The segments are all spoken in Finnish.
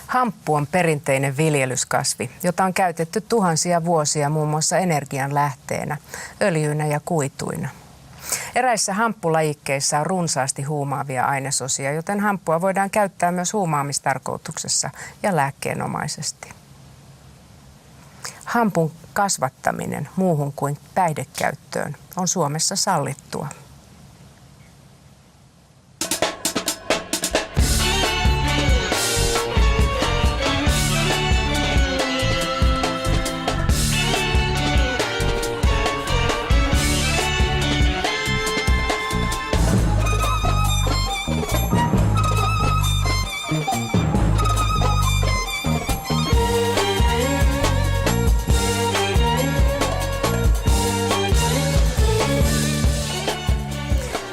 Hamppu on perinteinen viljelyskasvi, jota on käytetty tuhansia vuosia muun muassa energian lähteenä, öljyinä ja kuituina. Eräissä hamppulajikkeissa on runsaasti huumaavia ainesosia, joten hamppua voidaan käyttää myös huumaamistarkoituksessa ja lääkkeenomaisesti. Hampun kasvattaminen muuhun kuin päihdekäyttöön on Suomessa sallittua.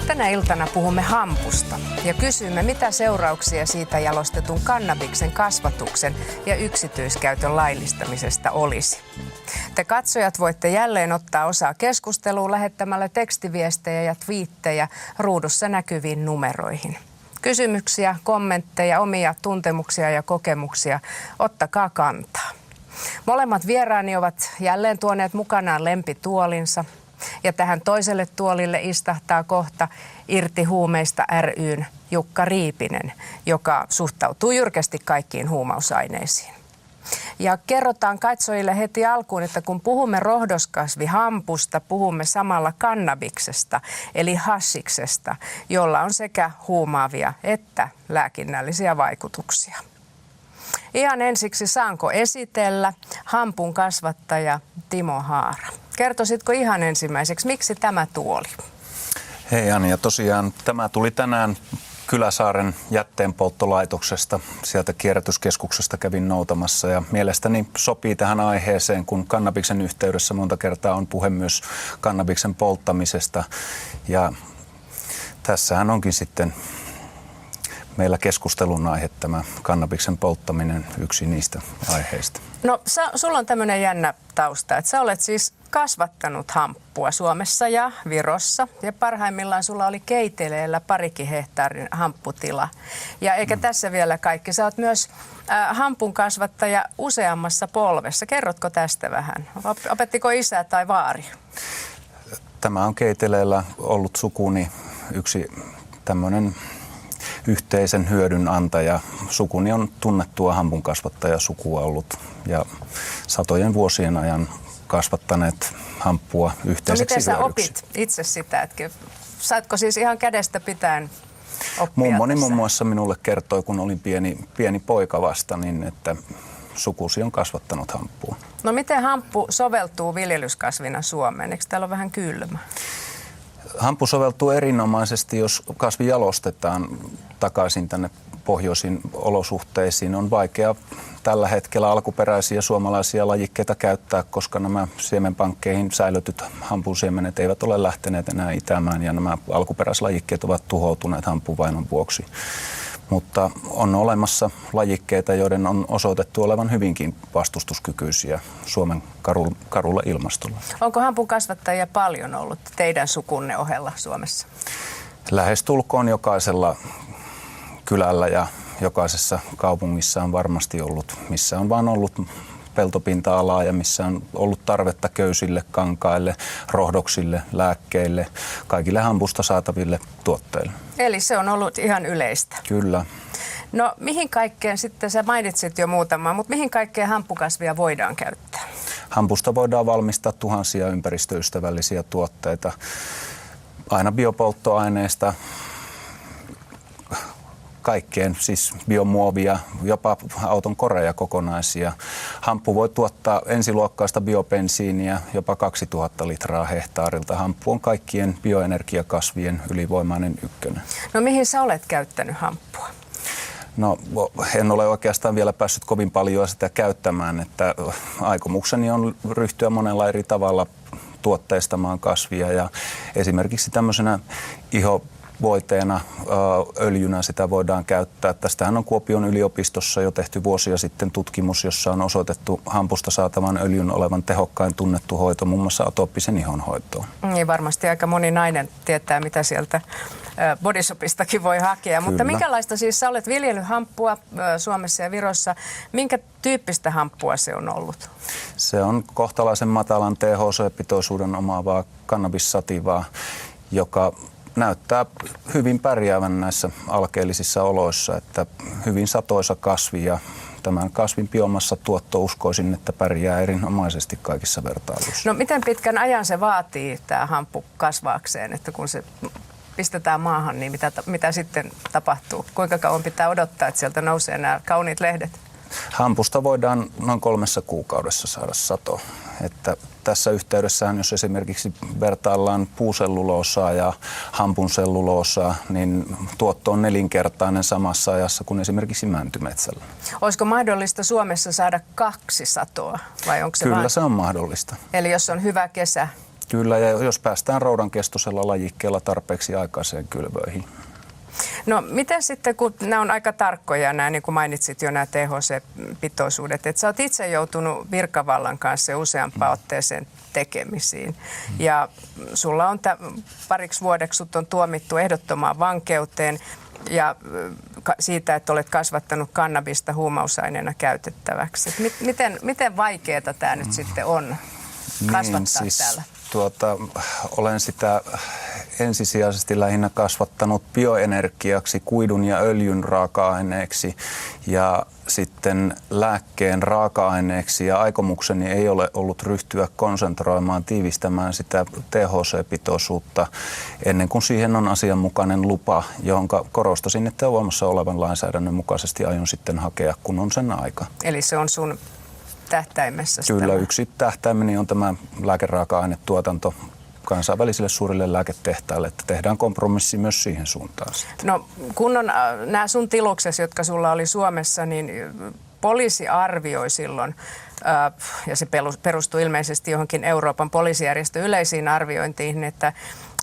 Tänä iltana puhumme hampusta ja kysymme, mitä seurauksia siitä jalostetun kannabiksen kasvatuksen ja yksityiskäytön laillistamisesta olisi. Te katsojat voitte jälleen ottaa osaa keskusteluun lähettämällä tekstiviestejä ja twiittejä ruudussa näkyviin numeroihin. Kysymyksiä, kommentteja, omia tuntemuksia ja kokemuksia, ottakaa kantaa. Molemmat vieraani ovat jälleen tuoneet mukanaan lempituolinsa. Ja tähän toiselle tuolille istahtaa kohta Irti huumeista ry:n Jukka Riipinen, joka suhtautuu jyrkästi kaikkiin huumausaineisiin. Ja kerrotaan katsojille heti alkuun, että kun puhumme rohdoskasvihampusta, puhumme samalla kannabiksesta, eli hashiksesta, jolla on sekä huumaavia että lääkinnällisiä vaikutuksia. Ihan ensiksi saanko esitellä hampun kasvattaja Timo Haara. Kertoisitko ihan ensimmäiseksi, miksi tämä tuoli? Hei Anja, tosiaan tämä tuli tänään Kyläsaaren jätteenpolttolaitoksesta. Sieltä kierrätyskeskuksesta kävin noutamassa ja mielestäni sopii tähän aiheeseen, kun kannabiksen yhteydessä monta kertaa on puhe myös kannabiksen polttamisesta. Ja tässähän onkin sitten meillä keskustelun aihe tämä kannabiksen polttaminen, yksi niistä aiheista. No sulla on tämmöinen jännä tausta, että sä olet siis kasvattanut hamppua Suomessa ja Virossa ja parhaimmillaan sulla oli Keiteleellä 2 hehtaarin hampputila. Ja eikä tässä vielä kaikki, sä oot myös hampun kasvattaja useammassa polvessa. Kerrotko tästä vähän? Opettiko isä tai vaari? Tämä on Keiteleellä ollut sukuni yksi tämmöinen yhteisen hyödyn antaja. Sukuni on tunnettua hampun kasvattajasukua ollut ja satojen vuosien ajan kasvattaneet hamppua yhteiseksi hyödyksi. No miten sä opit itse sitä? Että saatko siis ihan kädestä pitäen oppia? Mummoni muun muassa minulle kertoi, kun olin pieni poika vasta, niin että sukusi on kasvattanut hamppua. No miten hamppu soveltuu viljelyskasvina Suomeen? Eikö täällä ole vähän kylmä? Hamppu soveltuu erinomaisesti, jos kasvi jalostetaan takaisin tänne pohjoisiin olosuhteisiin. On vaikea tällä hetkellä alkuperäisiä suomalaisia lajikkeita käyttää, koska nämä siemenpankkeihin säilötyt hampunsiemenet eivät ole lähteneet enää itämään ja nämä alkuperäislajikkeet ovat tuhoutuneet hampuvainon vuoksi. Mutta on olemassa lajikkeita, joiden on osoitettu olevan hyvinkin vastustuskykyisiä Suomen karulle ilmastolle. Onko hampun kasvattajia paljon ollut teidän sukunne ohella Suomessa? Lähestulkoon jokaisella kylällä ja jokaisessa kaupungissa on varmasti ollut, missä on vaan ollut peltopinta-alaa ja missä on ollut tarvetta köysille, kankaille, rohdoksille, lääkkeille, kaikille hampusta saataville tuotteille. Eli se on ollut ihan yleistä? Kyllä. No mihin kaikkeen sitten, sä mainitsit jo muutamaa, mutta mihin kaikkeen hamppukasvia voidaan käyttää? Hampusta voidaan valmistaa tuhansia ympäristöystävällisiä tuotteita, aina biopolttoaineista, kaikkeen, siis biomuovia, jopa auton koreja kokonaisia. Hamppu voi tuottaa ensiluokkaista biobensiiniä jopa 2000 litraa hehtaarilta. Hamppu on kaikkien bioenergiakasvien ylivoimainen ykkönen. No mihin sä olet käyttänyt hamppua? No en ole oikeastaan vielä päässyt kovin paljon sitä käyttämään, että aikomukseni on ryhtyä monella eri tavalla tuotteistamaan kasvia ja esimerkiksi tämmöisenä voiteena, öljynä sitä voidaan käyttää. Tästähän on Kuopion yliopistossa jo tehty vuosia sitten tutkimus, jossa on osoitettu hampusta saatavan öljyn olevan tehokkain tunnettu hoito muun muassa atooppisen ihon hoitoon. Niin varmasti aika moni nainen tietää, mitä sieltä Bodyshopistakin voi hakea. Kyllä. Mutta minkälaista siis, sä olet viljellyt hamppua Suomessa ja Virossa, minkä tyyppistä hamppua se on ollut? Se on kohtalaisen matalan THC-pitoisuuden omaavaa kannabissativaa, joka näyttää hyvin pärjäävän näissä alkeellisissa oloissa, että hyvin satoisa kasvi ja tämän kasvin biomassa tuotto uskoisin, että pärjää erinomaisesti kaikissa vertailuissa. No miten pitkän ajan se vaatii tämä hamppu kasvaakseen, että kun se pistetään maahan, niin mitä sitten tapahtuu? Kuinka kauan pitää odottaa, että sieltä nousee nämä kauniit lehdet? Hampusta voidaan noin 3 kuukaudessa saada sato. Että tässä yhteydessähän, jos esimerkiksi vertaillaan puuselluloosaa ja hampunselluloosaa, niin tuotto on 4-kertainen samassa ajassa kuin esimerkiksi mäntymetsällä. Olisiko mahdollista Suomessa saada 2 satoa vai onko se Kyllä se on mahdollista. Eli jos on hyvä kesä? Kyllä, ja jos päästään roudankestoisella lajikkeella tarpeeksi aikaiseen kylvöihin. No miten sitten, kun nämä on aika tarkkoja, nämä, niin kuin mainitsit jo nämä THC-pitoisuudet, että sä oot itse joutunut virkavallan kanssa useampaan otteeseen tekemisiin. Ja sulla on pariksi vuodeksi sut on tuomittu ehdottomaan vankeuteen ja siitä, että olet kasvattanut kannabista huumausaineena käytettäväksi. Miten vaikeaa tämä nyt sitten on kasvattaa täällä? Olen sitä ensisijaisesti lähinnä kasvattanut bioenergiaksi, kuidun ja öljyn raaka-aineeksi ja sitten lääkkeen raaka-aineeksi. Ja aikomukseni ei ole ollut ryhtyä konsentroimaan, tiivistämään sitä THC-pitoisuutta ennen kuin siihen on asianmukainen lupa, johon korostasin, että voimassa olevan lainsäädännön mukaisesti aion sitten hakea, kun on sen aika. Eli se on sun tähtäimessä? Kyllä, yksi tähtäimeni on tämä lääkeraaka-ainetuotanto kansainvälisille suurille lääketehtaille, että tehdään kompromissi myös siihen suuntaan. No kun on nämä sun tiluksesi, jotka sulla oli Suomessa, niin poliisi arvioi silloin, ja se perustuu ilmeisesti johonkin Euroopan poliisijärjestön yleisiin arviointiin,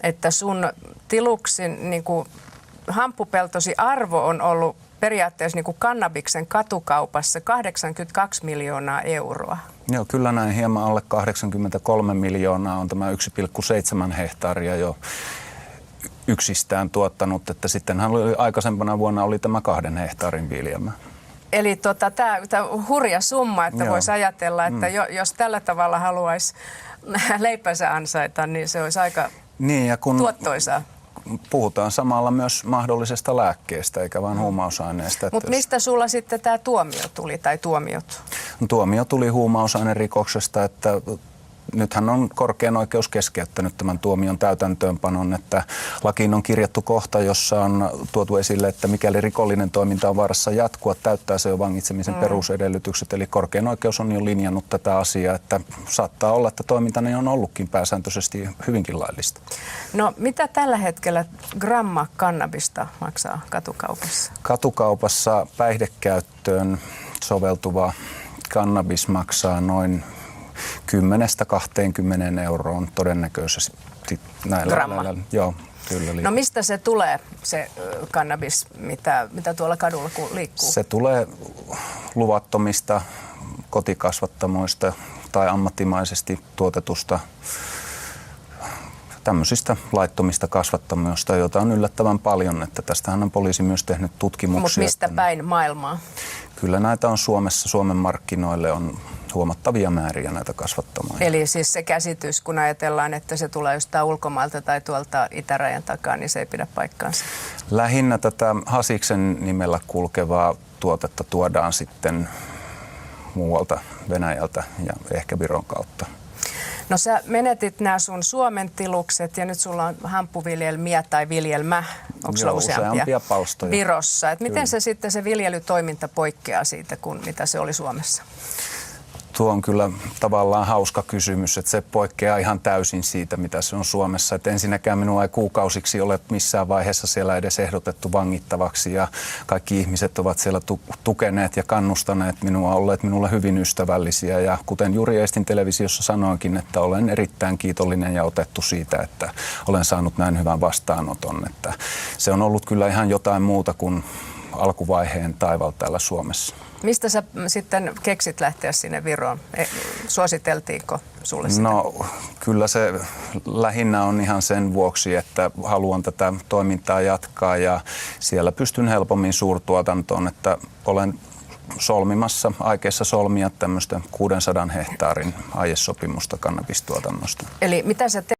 että sun tiluksin niin kuin hamppupeltosi arvo on ollut periaatteessa niin kuin kannabiksen katukaupassa 82 miljoonaa euroa. Joo, kyllä näin hieman alle 83 miljoonaa on tämä 1,7 hehtaaria jo yksistään tuottanut, että sittenhän oli aikaisempana vuonna oli tämä 2 hehtaarin viljamä. Eli tämä hurja summa, että voisi ajatella, että jos tällä tavalla haluaisi leipänsä ansaita, niin se olisi aika tuottoisaa. Puhutaan samalla myös mahdollisesta lääkkeestä, eikä vain huumausaineesta. Mutta mistä sulla sitten tämä tuomio tuli, tai tuomiot? Tuomio tuli huumausainerikoksesta, että nythän on korkein oikeus keskeyttänyt tämän tuomion täytäntöönpanon, että lakiin on kirjattu kohta, jossa on tuotu esille, että mikäli rikollinen toiminta on vaarassa jatkua, täyttää se jo vangitsemisen perusedellytykset. Eli korkein oikeus on jo linjannut tätä asiaa, että saattaa olla, että toimintani on ollutkin pääsääntöisesti hyvinkin laillista. No mitä tällä hetkellä gramma kannabista maksaa katukaupassa? Katukaupassa päihdekäyttöön soveltuva kannabis maksaa noin 10-20 euroon todennäköisesti näillä. Joo, kyllä. No mistä se tulee, se kannabis, mitä tuolla kadulla liikkuu? Se tulee luvattomista kotikasvattamoista tai ammattimaisesti tuotetusta tämmöisistä laittomista kasvattamoista, joita on yllättävän paljon, että tästähän on poliisi myös tehnyt tutkimuksia. Mutta mistä päin maailmaa? Kyllä näitä on Suomessa, Suomen markkinoille on huomattavia määriä näitä kasvattamoja. Eli siis se käsitys, kun ajatellaan, että se tulee jostain ulkomailta tai tuolta itärajan takaa, niin se ei pidä paikkaansa? Lähinnä tätä Hasiksen nimellä kulkevaa tuotetta tuodaan sitten muualta Venäjältä ja ehkä Viron kautta. No sä menetit nämä sun Suomen tilukset ja nyt sulla on hamppuviljelmiä tai viljelmä, onko sulla useampia palstoja Virossa. Et miten se sitten se viljelytoiminta poikkeaa siitä, kuin mitä se oli Suomessa? Tuo on kyllä tavallaan hauska kysymys, että se poikkeaa ihan täysin siitä, mitä se on Suomessa. Että ensinnäkään minua ei kuukausiksi ole missään vaiheessa siellä edes ehdotettu vangittavaksi ja kaikki ihmiset ovat siellä tukeneet ja kannustaneet minua, olleet minulle hyvin ystävällisiä. Ja kuten Juri Eestin televisiossa sanoinkin, että olen erittäin kiitollinen ja otettu siitä, että olen saanut näin hyvän vastaanoton. Että se on ollut kyllä ihan jotain muuta kuin alkuvaiheen taival täällä Suomessa. Mistä sä sitten keksit lähteä sinne Viroon? Suositeltiinko sulle sitä? No kyllä se lähinnä on ihan sen vuoksi, että haluan tätä toimintaa jatkaa ja siellä pystyn helpommin suurtuotantoon, että olen aikeissa solmia tämmöistä 600 hehtaarin aiesopimusta kannabistuotannosta. Eli mitä sä